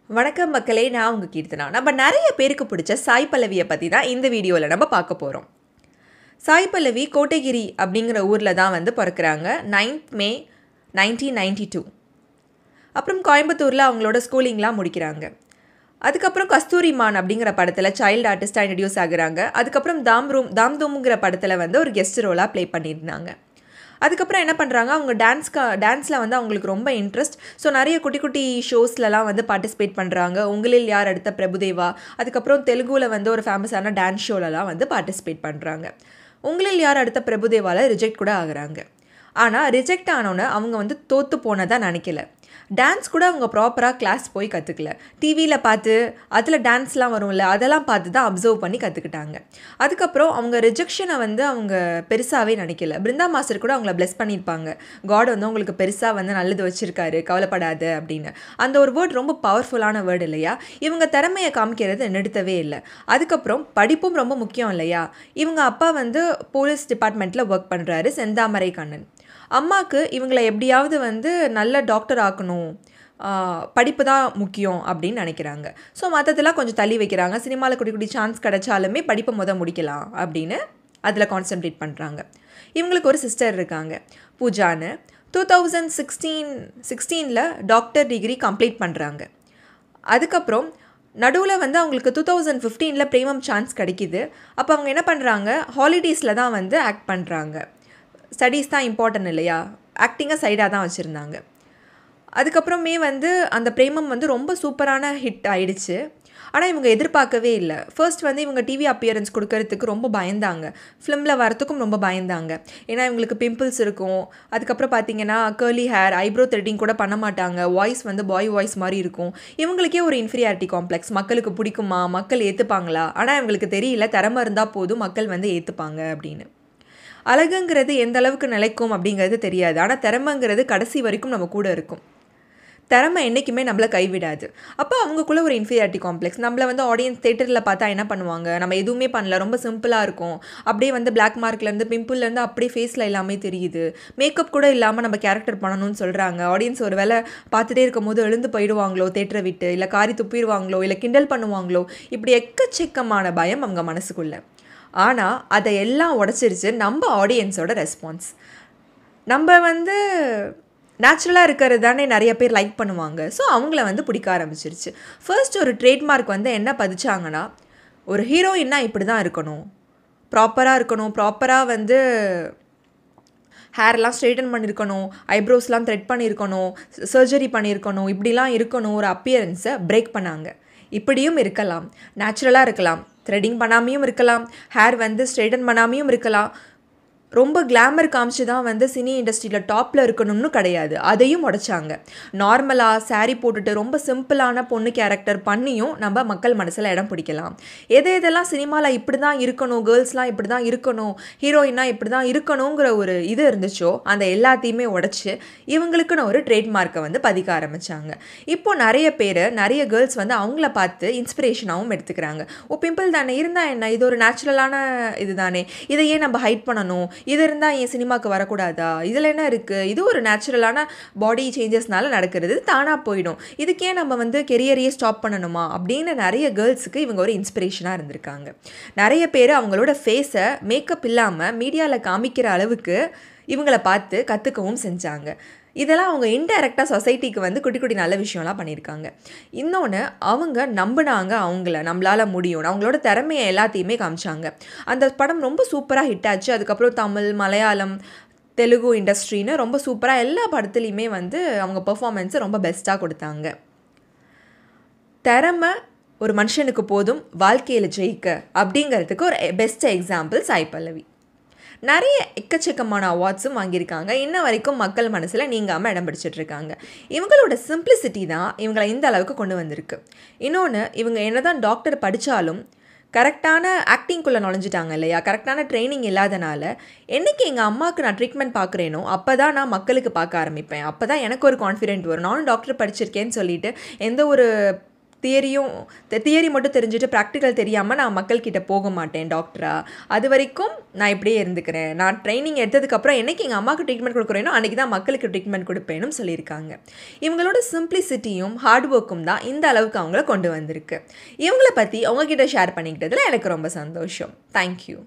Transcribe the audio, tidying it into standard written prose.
வணக்கம் மக்களே, நான் உங்கள் கீர்த்தனா. நம்ம நிறைய பேருக்கு பிடிச்ச சாய் பல்லவியை பற்றி தான் இந்த வீடியோவில் நம்ம பார்க்க போகிறோம். சாய் பல்லவி கோட்டகிரி அப்படிங்கிற ஊரில் தான் பிறக்கிறாங்க. 9th May 1992. அப்புறம் கோயம்புத்தூரில் அவங்களோட ஸ்கூலிங்லாம் முடிக்கிறாங்க. அதுக்கப்புறம் கஸ்தூரிமான் அப்படிங்கிற படத்தில் சைல்டு ஆர்டிஸ்டாக இன்ட்ரடியூஸ் ஆகுறாங்க. அதுக்கப்புறம் தாம் தூம்ங்கிற படத்தில் ஒரு கெஸ்ட் ரோலாக ப்ளே பண்ணியிருந்தாங்க. அதுக்கப்புறம் என்ன பண்ணுறாங்க, அவங்க டான்ஸில் அவங்களுக்கு ரொம்ப இன்ட்ரெஸ்ட். ஸோ நிறைய குட்டி குட்டி ஷோஸ்லலாம் பார்ட்டிசிபேட் பண்ணுறாங்க. உங்களில் யார் அடுத்த பிரபுதேவா, அதுக்கப்புறம் தெலுங்குவில் ஒரு ஃபேமஸான டான்ஸ் ஷோலலாம் பார்ட்டிசிபேட் பண்ணுறாங்க. உங்களில் யார் அடுத்த பிரபுதேவாவில் ரிஜெக்ட் கூட ஆகுறாங்க. ஆனால் ரிஜெக்ட் ஆனோன்னு அவங்க தோற்று போனதாக நினைக்கல. டான்ஸ் கூட அவங்க ப்ராப்பராக கிளாஸ் போய் கற்றுக்கல. டிவியில் பார்த்து அதில் டான்ஸ்லாம் வரும்ல, அதெல்லாம் பார்த்து தான் அப்சர்வ் பண்ணி கற்றுக்கிட்டாங்க. அதுக்கப்புறம் அவங்க ரிஜெக்ஷனை அவங்க பெருசாகவே நினைக்கல. பிருந்தா மாஸ்டர் கூட அவங்கள பிளெஸ் பண்ணியிருப்பாங்க. காட் உங்களுக்கு பெருசாக நல்லது வச்சுருக்காரு, கவலைப்படாத அப்படின்னு. அந்த ஒரு வேர்ட் ரொம்ப பவர்ஃபுல்லான வேர்டு இல்லையா? இவங்க திறமையை காமிக்கிறது நிறுத்தவே இல்லை. அதுக்கப்புறம் படிப்பும் ரொம்ப முக்கியம் இல்லையா? இவங்க அப்பா போலீஸ் டிபார்ட்மெண்ட்டில் ஒர்க் பண்ணுறாரு, செந்தாமரை கண்ணன். அம்மாவுக்கு இவங்களை எப்படியாவது நல்ல டாக்டர் ஆக்கணும், படிப்பு தான் முக்கியம் அப்படின்னு நினைக்கிறாங்க. ஸோ மற்றதெல்லாம் கொஞ்சம் தள்ளி வைக்கிறாங்க. சினிமாவில் குடி குடி சான்ஸ் கிடைச்சாலுமே படிப்பை முடிக்கலாம் அப்படின்னு அதில் கான்சென்ட்ரேட் பண்ணுறாங்க. இவங்களுக்கு ஒரு சிஸ்டர் இருக்காங்க, பூஜான்னு. 2016 டாக்டர் டிகிரி கம்ப்ளீட் பண்ணுறாங்க. அதுக்கப்புறம் நடுவில் அவங்களுக்கு 2015 பிரேமம் சான்ஸ் கிடைக்கிது. அப்போ அவங்க என்ன பண்ணுறாங்க, ஹாலிடேஸில் தான் ஆக்ட் பண்ணுறாங்க. ஸ்டடீஸ் தான் இம்பார்ட்டன்ட் இல்லையா? ஆக்டிங்கை சைடாக தான் வச்சுருந்தாங்க. அதுக்கப்புறமே அந்த பிரேமம் ரொம்ப சூப்பரான ஹிட் ஆயிடுச்சு. ஆனால் இவங்க எதிர்பார்க்கவே இல்லை. ஃபர்ஸ்ட் இவங்க டிவி அப்பியரன்ஸ் கொடுக்கறதுக்கு ரொம்ப பயந்தாங்க. ஃபிலிமில் வரத்துக்கும் ரொம்ப பயந்தாங்க. ஏன்னா இவங்களுக்கு பிம்பிள்ஸ் இருக்கும். அதுக்கப்புறம் பார்த்தீங்கன்னா கர்லி ஹேர், ஐப்ரோ த்ரெட்டிங் கூட பண்ண மாட்டாங்க. வாய்ஸ் பாய் வாய்ஸ் மாதிரி இருக்கும். இவங்களுக்கே ஒரு இன்ஃபீரியாரிட்டி காம்ப்ளெக்ஸ். மக்களுக்கு பிடிக்குமா, மக்கள் ஏற்றுப்பாங்களா? ஆனால் இவங்களுக்கு தெரியல, திறமை இருந்தால் போதும் மக்கள் ஏற்றுப்பாங்க அப்படின்னு. அழகுங்கிறது எந்த அளவுக்கு நிலைக்கும் அப்படிங்கிறது தெரியாது. ஆனால் திறமைங்கிறது கடைசி வரைக்கும் நம்ம கூட இருக்கும். திறமை என்றைக்குமே நம்மளை கைவிடாது. அப்போ அவங்களுக்குள்ள ஒரு இன்ஃபீரியாரிட்டி காம்ப்ளெக்ஸ். நம்மளை ஆடியன்ஸ் தேட்டரில் பார்த்தா என்ன பண்ணுவாங்க, நம்ம எதுவுமே பண்ணல, ரொம்ப சிம்பிளாக இருக்கும், அப்படியே பிளாக் மார்க்லேருந்து பிம்பிள்லேருந்து அப்படியே ஃபேஸில் எல்லாமே தெரியுது, மேக்கப் கூட இல்லாமல் நம்ம கேரக்டர் பண்ணணும்னு சொல்கிறாங்க. ஆடியன்ஸ் ஒரு வேளை பார்த்துட்டே இருக்கும் போது எழுந்து போயிடுவாங்களோ தேட்டரை விட்டு, இல்லை காரி துப்பிடுவாங்களோ, இல்லை கிண்டல் பண்ணுவாங்களோ, இப்படி எக்கச்சக்கமான பயம் அவங்க மனசுக்குள்ளே. ஆனால் அதை எல்லாம் உடச்சிருச்சு நம்ம ஆடியன்ஸோட ரெஸ்பான்ஸ். நம்ம நேச்சுரலாக இருக்கிறது தானே நிறைய பேர் லைக் பண்ணுவாங்க. ஸோ அவங்கள பிடிக்க ஆரம்பிச்சிருச்சு. ஃபர்ஸ்ட் ஒரு ட்ரேட்மார்க் என்ன பதிச்சாங்கன்னா, ஒரு ஹீரோயின்னா இப்படி தான் இருக்கணும், ப்ராப்பராக இருக்கணும், ப்ராப்பராக ஹேர்லாம் ஸ்ட்ரெயிட்டன் பண்ணியிருக்கணும், ஐப்ரோஸ்லாம் த்ரெட் பண்ணியிருக்கணும், சர்ஜரி பண்ணியிருக்கணும், இப்படிலாம் இருக்கணும். ஒரு அப்பியரன்ஸை பிரேக் பண்ணாங்க. இப்படியும் இருக்கலாம், நேச்சுரலாக இருக்கலாம், த்ரெட்டிங் பண்ணாமையும் இருக்கலாம், ஹேர் ஸ்ட்ரெயிட்டன் பண்ணாமையும் இருக்கலாம். ரொம்ப கிளாமர் காமிச்சு தான் சினி இண்டஸ்ட்ரியில் டாப்பில் இருக்கணும்னு கிடையாது. அதையும் உடைச்சாங்க. நார்மலாக சாரீ போட்டுட்டு ரொம்ப சிம்பிளான பொண்ணு கேரக்டர் பண்ணியும் நம்ம மக்கள் மனசில் இடம் பிடிக்கலாம். எதெல்லாம் சினிமாவில் இப்படி தான் இருக்கணும், கேர்ள்ஸ்லாம் இப்படி தான் இருக்கணும், ஹீரோயினாக இப்படி தான் இருக்கணுங்கிற ஒரு இது இருந்துச்சோ அந்த எல்லாத்தையுமே உடைச்சி இவங்களுக்குன்னு ஒரு ட்ரேட்மார்க்கை பதிக்க ஆரம்பித்தாங்க. இப்போது நிறைய பேர், நிறைய கேர்ள்ஸ் அவங்கள பார்த்து இன்ஸ்பிரேஷனாகவும் எடுத்துக்கிறாங்க. ஓ, பிம்பிள் தானே இருந்தால் என்ன, இது ஒரு நேச்சுரலான இது தானே, இதையே நம்ம ஹைட் பண்ணணும், இது இருந்தால் என் சினிமாவுக்கு வரக்கூடாதா, இதில் என்ன இருக்குது, இது ஒரு நேச்சுரலான பாடி சேஞ்சஸ்னால நடக்கிறது, தானாக போயிடும், இதுக்கே நம்ம கெரியரையே ஸ்டாப் பண்ணணுமா அப்படின்னு நிறைய கேர்ள்ஸுக்கு இவங்க ஒரு இன்ஸ்பிரேஷனாக இருந்திருக்காங்க. நிறைய பேர் அவங்களோட ஃபேஸை மேக்கப் இல்லாமல் மீடியாவில் காமிக்கிற அளவுக்கு இவங்களை பார்த்து கற்றுக்கவும் செஞ்சாங்க. இதெல்லாம் அவங்க இன்டைரக்டாக சொசைட்டிக்கு குட்டி குட்டி நல்ல விஷயம்லாம் பண்ணியிருக்காங்க. இன்னொன்று, அவங்க நம்பினாங்க அவங்கள, நம்மளால் முடியும், அவங்களோட திறமையை எல்லாத்தையுமே காமிச்சாங்க. அந்த படம் ரொம்ப சூப்பராக ஹிட் ஆச்சு. அதுக்கப்புறம் தமிழ், மலையாளம், தெலுங்கு இண்டஸ்ட்ரின்னு ரொம்ப சூப்பராக எல்லா படத்துலையுமே அவங்க பெர்ஃபார்மன்ஸை ரொம்ப பெஸ்ட்டாக கொடுத்தாங்க. திறமை ஒரு மனுஷனுக்கு போதும் வாழ்க்கையில் ஜெயிக்க அப்படிங்கிறதுக்கு ஒரு பெஸ்ட் எக்ஸாம்பிள் சாய் பல்லவி. நிறைய எக்கச்சக்கமான அவார்ட்ஸும் வாங்கியிருக்காங்க. இன்ன வரைக்கும் மக்கள் மனசில் நீங்காமல் இடம் பிடிச்சிட்ருக்காங்க. இவங்களோட சிம்பிளிசிட்டி தான் இவங்களை இந்த அளவுக்கு கொண்டு வந்திருக்கு. இன்னொன்று, இவங்க என்ன தான் டாக்டர் படித்தாலும் கரெக்டான ஆக்டிங்குள்ளே நுழைஞ்சிட்டாங்க இல்லையா? கரெக்டான ட்ரைனிங் இல்லாதனால என்றைக்கு எங்கள் அம்மாவுக்கு நான் ட்ரீட்மெண்ட் பார்க்குறேனோ அப்போ தான் நான் மக்களுக்கு பார்க்க ஆரம்பிப்பேன், அப்போ தான் எனக்கு ஒரு கான்ஃபிடென்ட் வரும், நானும் டாக்டர் படிச்சிருக்கேன்னு சொல்லிட்டு எந்த ஒரு தியரி மட்டும் தெரிஞ்சுட்டு ப்ராக்டிக்கல் தெரியாமல் நான் மக்கள்கிட்ட போக மாட்டேன் டாக்டராக. அது வரைக்கும் நான் இப்படியே இருந்துக்கிறேன். நான் ட்ரைனிங் எடுத்ததுக்கப்புறம் என்னைக்கு எங்கள் அம்மாவுக்கு ட்ரீட்மெண்ட் கொடுக்குறேனோ அன்றைக்கி தான் மக்களுக்கு ட்ரீட்மெண்ட் கொடுப்பேனும் சொல்லியிருக்காங்க. இவங்களோட சிம்பிளிசிட்டியும் ஹார்ட் ஒர்க்கும் தான் இந்த அளவுக்கு அவங்கள கொண்டு வந்திருக்கு. இவங்கள பற்றி உங்ககிட்ட ஷேர் பண்ணிக்கிட்டதில் எனக்கு ரொம்ப சந்தோஷம். தேங்க்யூ.